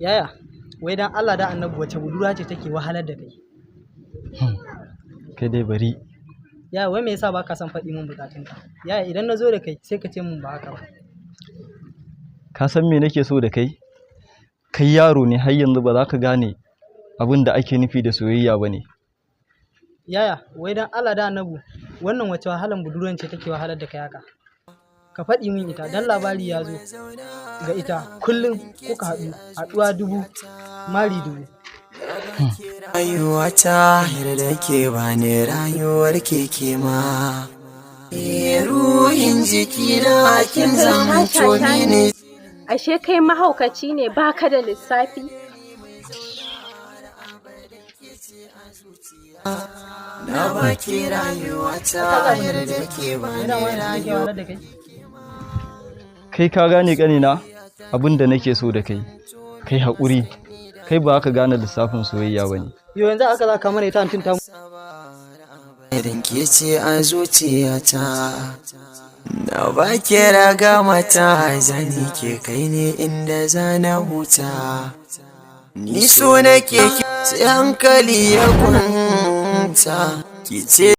Yaya, wai dan Allah da Annabi wace budurwa ce take wahalar da kai? Kai dai bari. Yaya, wai me yasa baka son faɗi min bukatunka? Yaya, idan na zo da kai sai ka ce min ba haka ba. Ka san me nake so da kai? Kai yaro ne har yanzu ba za ka gane abin da ake nufi da soyayya ba ne. Yaya, wai dan Allah da Annabi wannan wace wahalan budurwan ce take wahalar da kai haka? Ka faɗi min ita dan labari ya zo ga ita kullum kuka haɗuwa dubu mari dubu. Rayuwa ta da ke ba ne rayuwar keke ma. Ruhin jikina kin zama toni ne. Ashe kai mahaukaci ne baka da lissafi? Na baki rayuwa ta da ke ba ne rayuwar. Kai ka gane ƙanina abin da nake so da kai. Kai haƙuri. Kai ba ka gane lissafin soyayya ba ne. Yo yanzu aka za ka mana ita antin ta. Idan ke ce a zuciyata na baki raga mata zani ke kai ne inda zana huta. Ni so nake sai hankali ya kwanta ki ce